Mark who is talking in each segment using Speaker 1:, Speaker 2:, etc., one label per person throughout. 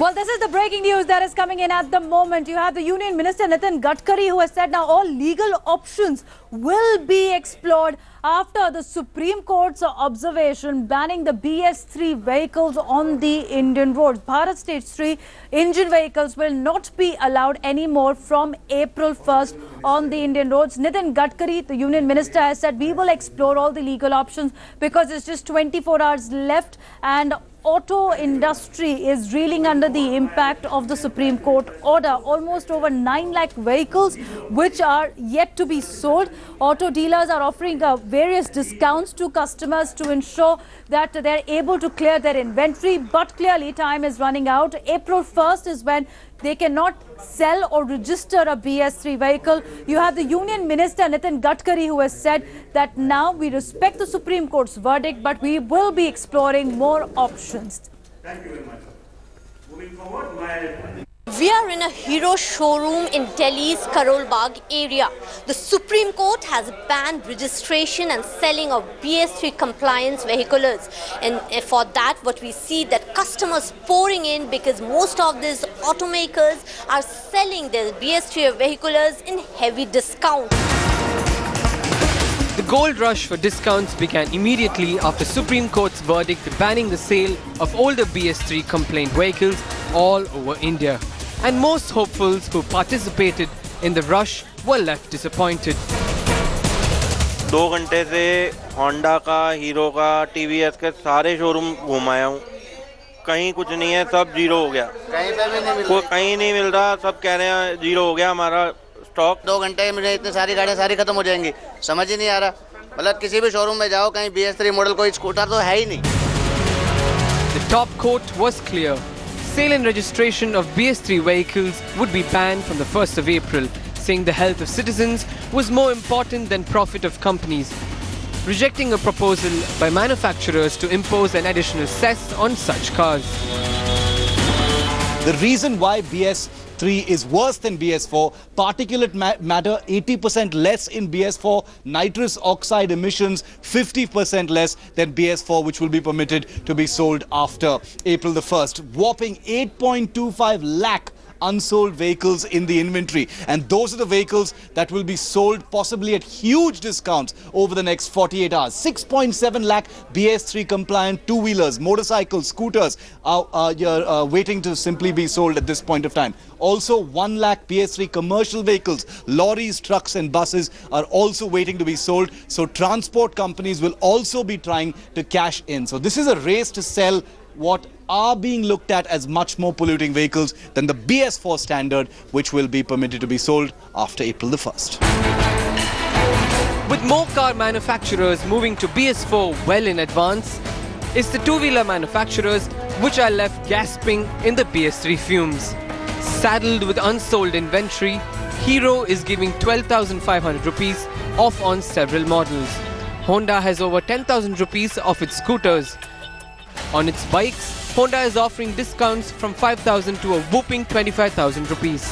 Speaker 1: Well, this is the breaking news that is coming in at the moment. You have the Union Minister Nitin Gadkari, who has said now all legal options will be explored after the Supreme Court's observation banning the BS3 vehicles on the Indian roads. Bharat Stage 3 engine vehicles will not be allowed anymore from April 1st on the Indian roads. Nitin Gadkari, the Union Minister, has said we will explore all the legal options because it's just 24 hours left and auto industry is reeling under the impact of the Supreme Court order. Almost over 9 lakh vehicles which are yet to be sold. Auto dealers are offering various discounts to customers to ensure that they're able to clear their inventory, but clearly time is running out. April 1st is when they cannot sell or register a BS3 vehicle. You have the Union Minister Nitin Gadkari, who has said that now we respect the Supreme Court's verdict, but we will be exploring more options.
Speaker 2: Thank you very much. Moving forward,
Speaker 3: We are in a Hero showroom in Delhi's Karol Bagh area. The Supreme Court has banned registration and selling of BS3 compliance vehicles. And for that, what we see that customers pouring in because most of these automakers are selling their BS3 vehicles in heavy discount.
Speaker 4: The gold rush for discounts began immediately after Supreme Court's verdict banning the sale of older BS3 complaint vehicles all over India. And most hopefuls who participated in the rush were left disappointed.
Speaker 5: 2 घंटे से Honda का, hero का, TVS के सारे showroom घुमाया हूँ. कहीं कुछ नहीं है, सब जीरो हो गया. कहीं पे भी नहीं मिल रहा. कहीं नहीं मिल रहा. सब कह रहे हैं जीरो हो गया हमारा स्टॉक.
Speaker 6: 2 घंटे में इतनी सारी गाड़ियाँ सारी खत्म हो जाएंगी. समझ ही नहीं आ रहा. मतलब किसी भी शोरूम में जाओ, कहीं BS3 मॉडल कोई स्कूटर तो है ही नहीं.
Speaker 4: The top court was clear. Sale and registration of BS3 vehicles would be banned from the 1st of April, saying the health of citizens was more important than profit of companies, rejecting a proposal by manufacturers to impose an additional cess on such cars.
Speaker 7: The reason why BS3 is worse than BS4, particulate matter 80% less in BS4, nitrous oxide emissions 50% less than BS4, which will be permitted to be sold after April the 1st. Whopping 8.25 lakh unsold vehicles in the inventory, and those are the vehicles that will be sold possibly at huge discounts over the next 48 hours. 6.7 lakh BS3 compliant two-wheelers, motorcycles, scooters are waiting to simply be sold at this point of time. Also 1 lakh BS3 commercial vehicles, lorries, trucks and buses are also waiting to be sold. So transport companies will also be trying to cash in. So this is a race to sell what are being looked at as much more polluting vehicles than the BS4 standard, which will be permitted to be sold after April the 1st.
Speaker 4: With more car manufacturers moving to BS4 well in advance, it's the two-wheeler manufacturers which are left gasping in the BS3 fumes. Saddled with unsold inventory, Hero is giving 12,500 rupees off on several models. Honda has over 10,000 rupees off its scooters. On its bikes, Honda is offering discounts from 5,000 to a whooping 25,000 rupees.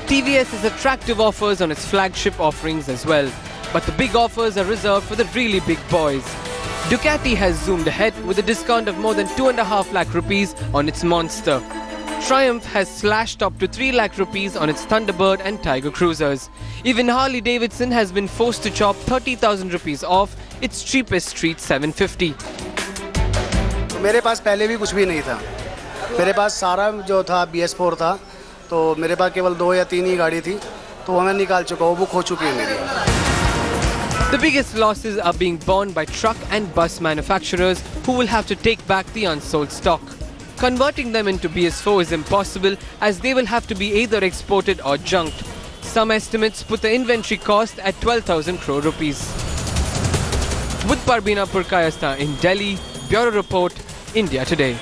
Speaker 4: TVS has attractive offers on its flagship offerings as well. But the big offers are reserved for the really big boys. Ducati has zoomed ahead with a discount of more than 2.5 lakh rupees on its Monster. Triumph has slashed up to 3 lakh rupees on its Thunderbird and Tiger Cruisers. Even Harley Davidson has been forced to chop 30,000 rupees off its cheapest Street 750.
Speaker 8: मेरे पास पहले भी कुछ भी नहीं था. मेरे पास सारा जो था BS4 था, तो मेरे पास केवल 2 या 3 ही गाड़ी थी, तो वो मैं निकाल चुका हूँ, बुक हो चुकी है मेरी.
Speaker 4: The biggest losses are being borne by truck and bus manufacturers who will have to take back the unsold stock. Converting them into BS4 is impossible as they will have to be either exported or junked. Some estimates put the inventory cost at 12,000 crore rupees. With Parbina Purkayastha in Delhi, Bureau Report, India Today.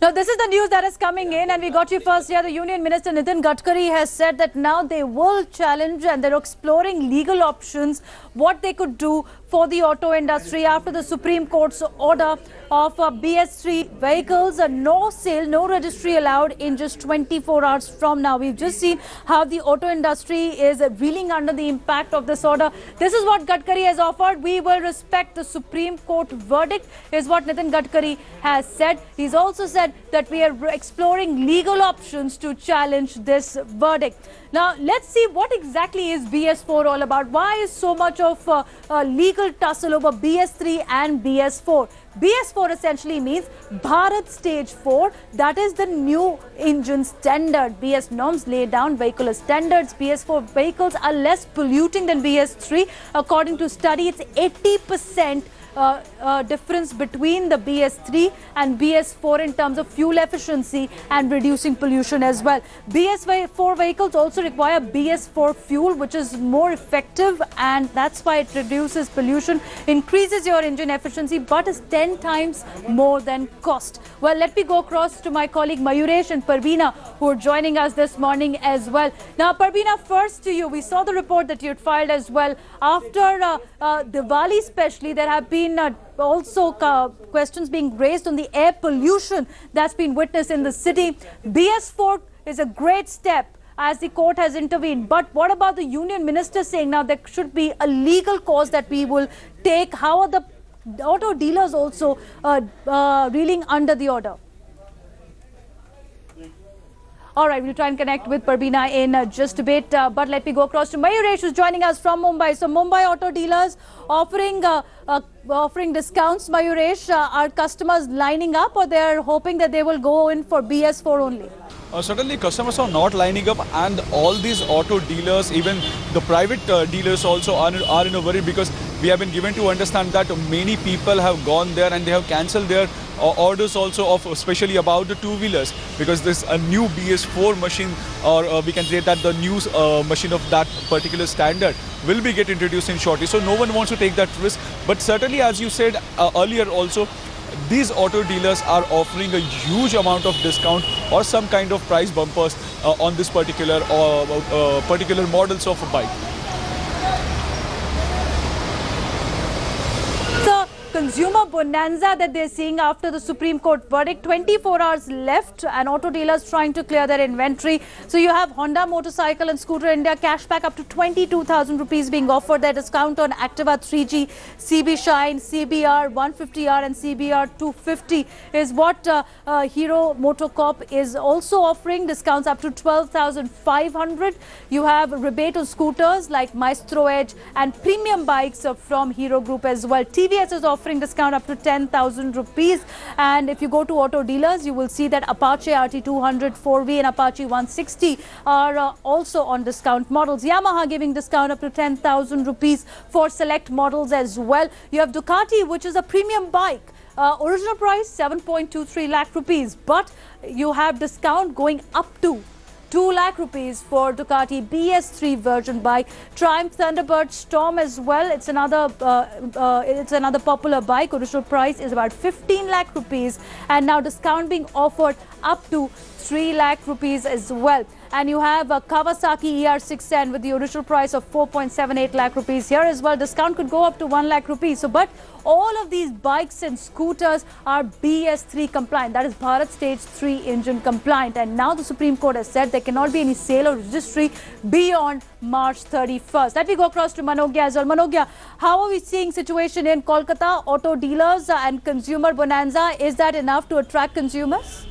Speaker 1: Now, this this is the news that is coming in, and we got you first here. The Union Minister Nitin Gadkari has said that now they will challenge and they're exploring legal options, what they could do for the auto industry after the Supreme Court's order of BS3 vehicles. No sale, no registry allowed in just 24 hours from now. We've just seen how the auto industry is reeling under the impact of this order. This is what Gadkari has offered. We will respect the Supreme Court verdict, is what Nitin Gadkari has said. He's also said that we are exploring legal options to challenge this verdict. Now, let's see what exactly is BS4 all about. Why is so much of legal tussle over BS3 and BS4? BS4 essentially means Bharat Stage 4. That is the new engine standard. BS norms lay down vehicular standards. BS4 vehicles are less polluting than BS3. According to study, it's 80% difference between the BS3 and BS4 in terms of fuel efficiency and reducing pollution as well. BS4 vehicles also require BS4 fuel, which is more effective, and that's why it reduces pollution, increases your engine efficiency, but is 10 times more than cost. Well, let me go across to my colleague Mayuresh and Parveena, who are joining us this morning as well. Now, Parveena, first to you. We saw the report that you had filed as well. After Diwali especially, there have been also questions being raised on the air pollution that's been witnessed in the city. BS4 is a great step as the court has intervened. But what about the union minister saying now there should be a legal cause that we will take? How are the auto dealers also reeling under the order? All right, we'll try and connect with Parveena in just a bit. But let me go across to Mayuresh, who's joining us from Mumbai. So Mumbai auto dealers offering discounts. Mayuresh, are customers lining up, or they're hoping that they will go in for BS4 only?
Speaker 9: Certainly customers are not lining up, and all these auto dealers, even the private dealers also are in a worry, because we have been given to understand that many people have gone there and they have cancelled their orders also, of especially about the two-wheelers, because this a new BS4 machine, or we can say that the new machine of that particular standard will be get introduced in shortly. So no one wants to take that risk. But certainly, as you said earlier also, these auto dealers are offering a huge amount of discount or some kind of price bumpers on this particular models of a bike.
Speaker 1: Consumer bonanza that they're seeing after the Supreme Court verdict. 24 hours left and auto dealers trying to clear their inventory. So you have Honda Motorcycle and Scooter India cashback up to 22,000 rupees being offered. Their discount on Activa 3G, CB Shine, CBR 150R and CBR 250 is what Hero MotoCorp is also offering. Discounts up to 12,500. You have rebate on scooters like Maestro Edge and premium bikes from Hero Group as well. TVS is offering discount up to 10,000 rupees. And if you go to auto dealers, you will see that Apache RT200 4V and Apache 160 are also on discount models. Yamaha giving discount up to 10,000 rupees for select models as well. You have Ducati, which is a premium bike. Original price 7.23 lakh rupees, but you have discount going up to 2 lakh rupees for Ducati BS3 version bike. Triumph Thunderbird Storm as well. It's another popular bike. Original price is about 15 lakh rupees, and now discount being offered up to 3 lakh rupees as well. And you have a Kawasaki ER610 with the original price of 4.78 lakh rupees. Here as well, discount could go up to 1 lakh rupees. So, but all of these bikes and scooters are BS3 compliant. That is Bharat Stage 3 engine compliant. And now the Supreme Court has said there cannot be any sale or registry beyond March 31st. Let me go across to Manogya as well. Manogya, how are we seeing situation in Kolkata? Auto dealers and consumer bonanza, is that enough to attract consumers?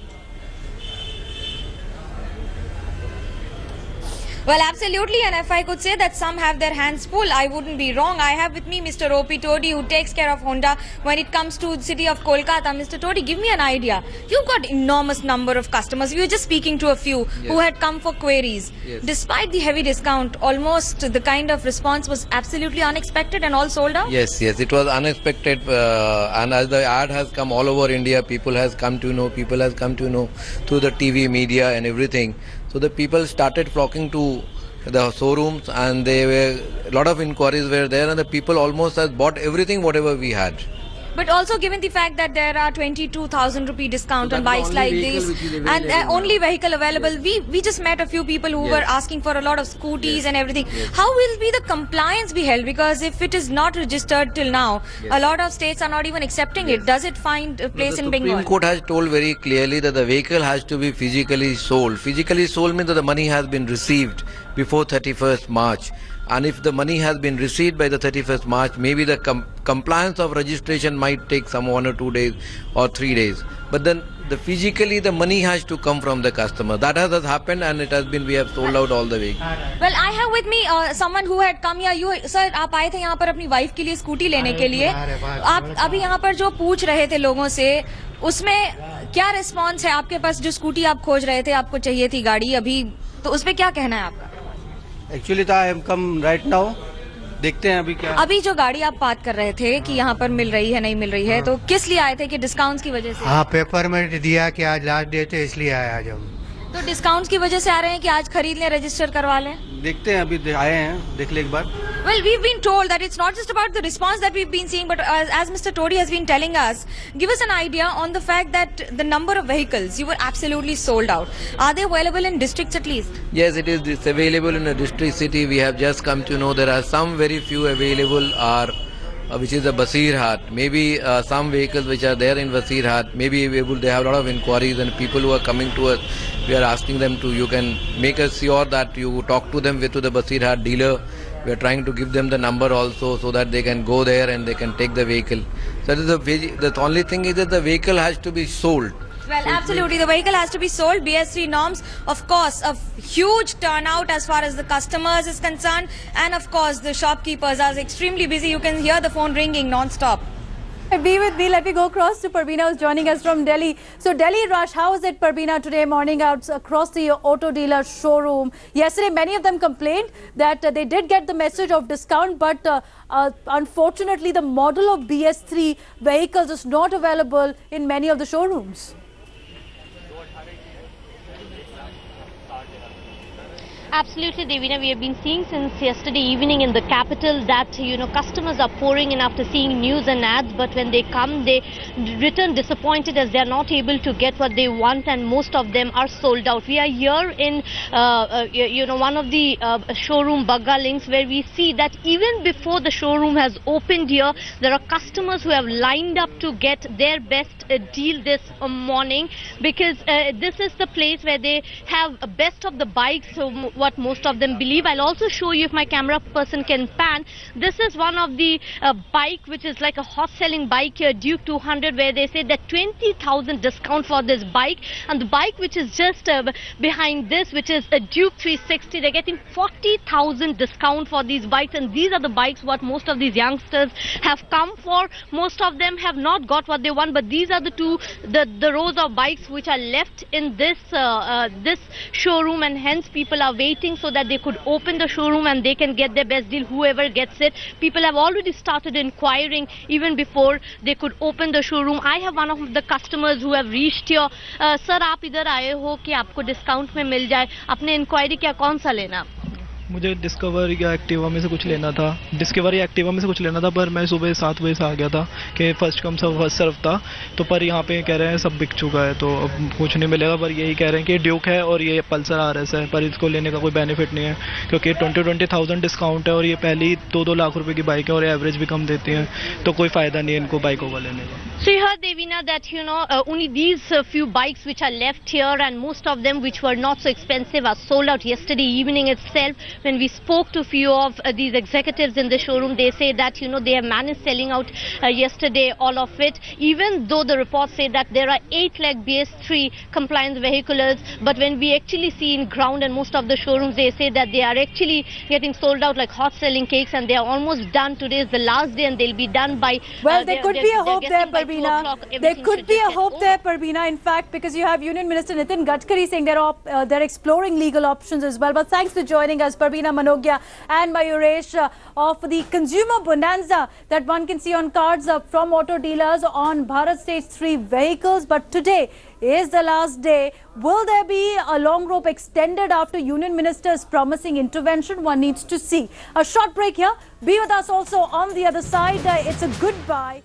Speaker 10: Well, absolutely, and if I could say that some have their hands full, I wouldn't be wrong. I have with me Mr. O.P. Todi, who takes care of Honda when it comes to the city of Kolkata. Mr. Todi, give me an idea. You've got enormous number of customers. We were just speaking to a few who had come for queries. Yes. Despite the heavy discount, almost the kind of response was absolutely unexpected and all sold out?
Speaker 11: Yes, it was unexpected, and as the ad has come all over India, people has come to know through the TV, media and everything. So the people started flocking to the showrooms, and a lot of inquiries were there, and the people almost has bought everything whatever we had.
Speaker 10: But also given the fact that there are 22,000 rupee discount on bikes like this and only vehicle available, we just met a few people who were asking for a lot of scooties and everything. How will be the compliance be held? Because if it is not registered till now, a lot of states are not even accepting it. Does it find a place in Bengal?
Speaker 11: The Supreme Court has told very clearly that the vehicle has to be physically sold. Physically sold means that the money has been received before 31st March. And if the money has been received by the 31st March, maybe the compliance of registration might take some 1 or 2 days or 3 days. But then physically the money has to come from the customer. That has happened, and it has been, we have sold out all the vehicles.
Speaker 10: Well, I have with me someone who had come here. You, sir, आप आए थे यहाँ पर अपनी wife के लिए scooty लेने के लिए. आप अभी यहाँ पर जो पूछ रहे थे लोगों से, उसमें क्या रिस्पॉन्स है आपके पास? जो स्कूटी आप खोज रहे थे, आपको चाहिए थी गाड़ी अभी, तो उसपे क्या कहना है आपका?
Speaker 12: Actually I am come right now, देखते हैं अभी क्या.
Speaker 10: अभी जो गाड़ी आप बात कर रहे थे कि यहाँ पर मिल रही है नहीं मिल रही है, तो किस लिए आए थे? कि डिस्काउंट्स की वजह से?
Speaker 13: हाँ, पेपर में दिया कि आज लास्ट डे थे, इसलिए आए आज हम.
Speaker 10: तो डिस्काउंट्स की वजह से आ रहे हैं कि आज खरीद लें, रजिस्टर करवा लें?
Speaker 12: देखते हैं, अभी आए हैं, देख ले एक बार.
Speaker 10: Well, we've been told that it's not just about the response that we've been seeing, but as Mr. Todi has been telling us, give us an idea on the fact that the number of vehicles, you were absolutely sold out. Are they available in districts at least?
Speaker 11: Yes, it is. It's available in a district city. We have just come to know there are some very few available are which is the Basirhat. Maybe some vehicles which are there in Basirhat, maybe they have a lot of inquiries, and people who are coming to us, we are asking them to, you can make us sure that you talk to them to the Basirhat dealer. We are trying to give them the number also, so that they can go there and they can take the vehicle. So the only thing is that the vehicle has to be sold.
Speaker 10: Well, absolutely. The vehicle has to be sold. BS3 norms, of course, a huge turnout as far as the customers is concerned. And of course, the shopkeepers are extremely busy. You can hear the phone ringing non-stop.
Speaker 1: Be with me. Let me go across to Parveena, who's joining us from Delhi. So Delhi rush, how is it, Parveena, today morning out across the auto dealer showroom? Yesterday, many of them complained that they did get the message of discount, but unfortunately, the model of BS3 vehicles is not available in many of the showrooms.
Speaker 3: Absolutely, Devina. We have been seeing since yesterday evening in the capital that, customers are pouring in after seeing news and ads, but when they come, they return disappointed as they are not able to get what they want, and most of them are sold out. We are here in, one of the showroom Bagga links, where we see that even before the showroom has opened here, there are customers who have lined up to get their best deal this morning, because this is the place where they have best of the bikes, so what most of them believe. I'll also show you, if my camera person can pan. This is one of the bike which is like a hot selling bike here, Duke 200, where they say that 20,000 discount for this bike, and the bike which is just behind this, which is a Duke 360, they're getting 40,000 discount for these bikes, and these are the bikes what most of these youngsters have come for. Most of them have not got what they want, but these are the rows of bikes which are left in this this showroom, and hence people are waiting so that they could open the showroom and they can get their best deal, whoever gets it. People have already started inquiring even before they could open the showroom. I have one of the customers who have reached here. Sir, आप इधर आए हो कि आपको discount में मिल जाए, आपने inquiry किया, कौन सा लेना?
Speaker 14: मुझे डिस्कवर या एक्टिवा में से कुछ लेना था. डिस्कवर या एक्टिवा में से कुछ लेना था, पर मैं सुबह 7 बजे से आ गया था कि फर्स्ट कम फर्स्ट सर्व था. तो पर यहाँ पे कह रहे हैं सब बिक चुका है, तो अब कुछ नहीं मिलेगा. पर यही कह रहे हैं कि ड्यूक है और ये पल्सर RS है, पर इसको लेने का कोई बेनिफिट नहीं है, क्योंकि 20,000 डिस्काउंट है और ये पहली 2-2 लाख रुपए की बाइक है और एवरेज भी कम देती हैं, तो कोई फ़ायदा नहीं है इनको बाइकों का लेने का.
Speaker 3: So you heard, Devina, that only these few bikes which are left here, and most of them which were not so expensive are sold out. Yesterday evening itself, when we spoke to few of these executives in the showroom, they say that they have managed selling out yesterday all of it, even though the reports say that there are 8 lakh BS3 compliance vehicles. But when we actually see in ground and most of the showrooms, they say that they are actually getting sold out like hot selling cakes, and they are almost done. Today is the last day and they'll be done by
Speaker 1: well, there could be a hope there, Parveena. There could be a hope there, Parveena, in fact, because you have Union Minister Nitin Gadkari saying they're exploring legal options as well. But thanks for joining us, Parveena Manogya and Mayuresh, of the consumer bonanza that one can see on cards from auto dealers on Bharat Stage 3 vehicles. But today is the last day. Will there be a long rope extended after Union Ministers promising intervention? One needs to see. A short break here. Be with us also on the other side. It's a goodbye.